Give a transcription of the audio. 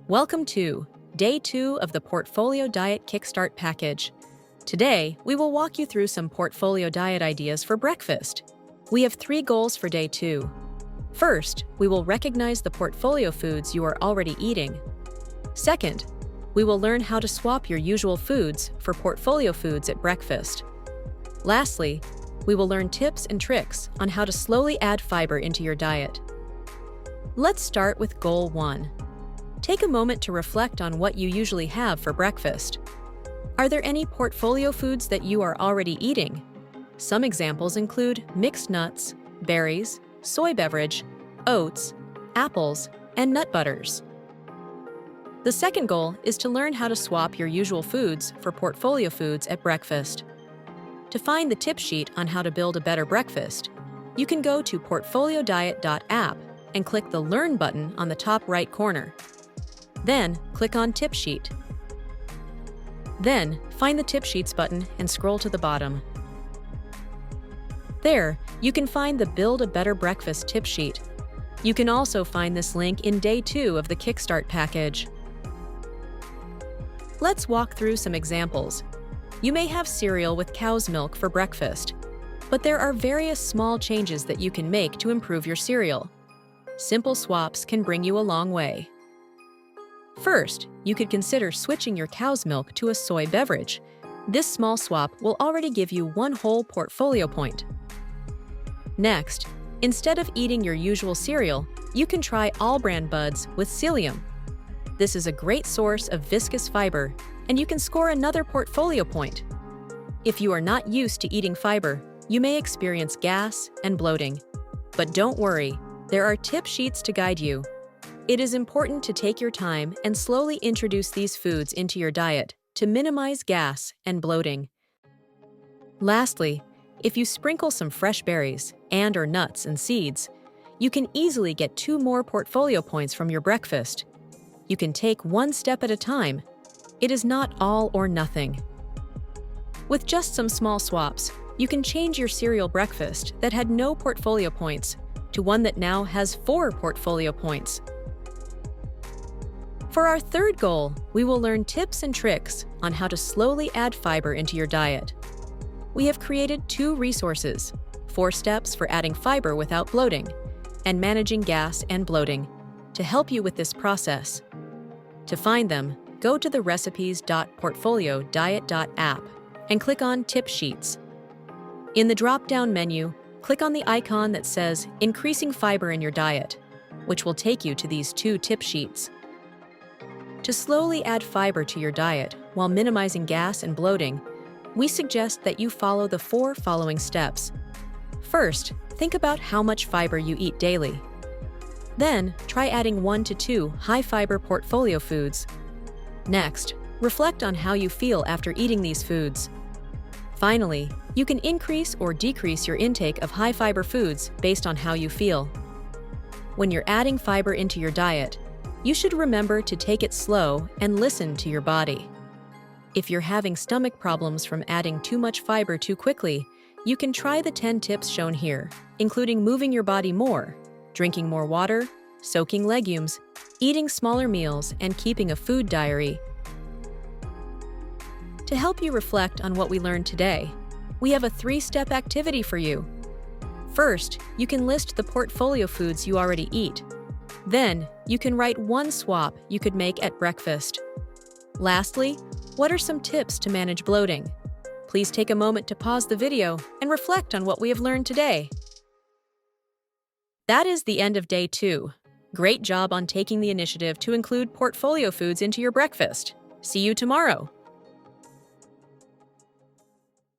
Welcome to Day 2 of the Portfolio Diet Kickstart package. Today, we will walk you through some portfolio diet ideas for breakfast. We have 3 goals for Day 2. First, we will recognize the portfolio foods you are already eating. Second, we will learn how to swap your usual foods for portfolio foods at breakfast. Lastly, we will learn tips and tricks on how to slowly add fiber into your diet. Let's start with Goal 1. Take a moment to reflect on what you usually have for breakfast. Are there any portfolio foods that you are already eating? Some examples include mixed nuts, berries, soy beverage, oats, apples, and nut butters. The second goal is to learn how to swap your usual foods for portfolio foods at breakfast. To find the tip sheet on how to build a better breakfast, you can go to portfoliodiet.app and click the Learn button on the top right corner. Then, click on Tip Sheet. Then, find the Tip Sheets button and scroll to the bottom. There, you can find the Build a Better Breakfast tip sheet. You can also find this link in Day 2 of the Kickstart package. Let's walk through some examples. You may have cereal with cow's milk for breakfast, but there are various small changes that you can make to improve your cereal. Simple swaps can bring you a long way. First, you could consider switching your cow's milk to a soy beverage. This small swap will already give you 1 whole portfolio point. Next, instead of eating your usual cereal, you can try all-bran buds with psyllium. This is a great source of viscous fiber, and you can score another portfolio point. If you are not used to eating fiber, you may experience gas and bloating. But don't worry, there are tip sheets to guide you. It is important to take your time and slowly introduce these foods into your diet to minimize gas and bloating. Lastly, if you sprinkle some fresh berries and/or nuts and seeds, you can easily get 2 more portfolio points from your breakfast. You can take 1 step at a time. It is not all or nothing. With just some small swaps, you can change your cereal breakfast that had no portfolio points to one that now has 4 portfolio points. For our third goal, we will learn tips and tricks on how to slowly add fiber into your diet. We have created 2 resources: 4 steps for adding fiber without bloating, and managing gas and bloating, to help you with this process. To find them, go to the recipes.portfoliodiet.app and click on Tip Sheets. In the drop-down menu, click on the icon that says Increasing Fiber in Your Diet, which will take you to these 2 tip sheets. To slowly add fiber to your diet while minimizing gas and bloating, we suggest that you follow the 4 following steps. First, think about how much fiber you eat daily. Then, try adding 1 to 2 high-fiber portfolio foods. Next, reflect on how you feel after eating these foods. Finally, you can increase or decrease your intake of high-fiber foods based on how you feel. When you're adding fiber into your diet, you should remember to take it slow and listen to your body. If you're having stomach problems from adding too much fiber too quickly, you can try the 10 tips shown here, including moving your body more, drinking more water, soaking legumes, eating smaller meals, and keeping a food diary. To help you reflect on what we learned today, we have a 3-step activity for you. First, you can list the portfolio foods you already eat. Then, you can write 1 swap you could make at breakfast. Lastly, what are some tips to manage bloating? Please take a moment to pause the video and reflect on what we have learned today. That is the end of Day 2. Great job on taking the initiative to include portfolio foods into your breakfast. See you tomorrow.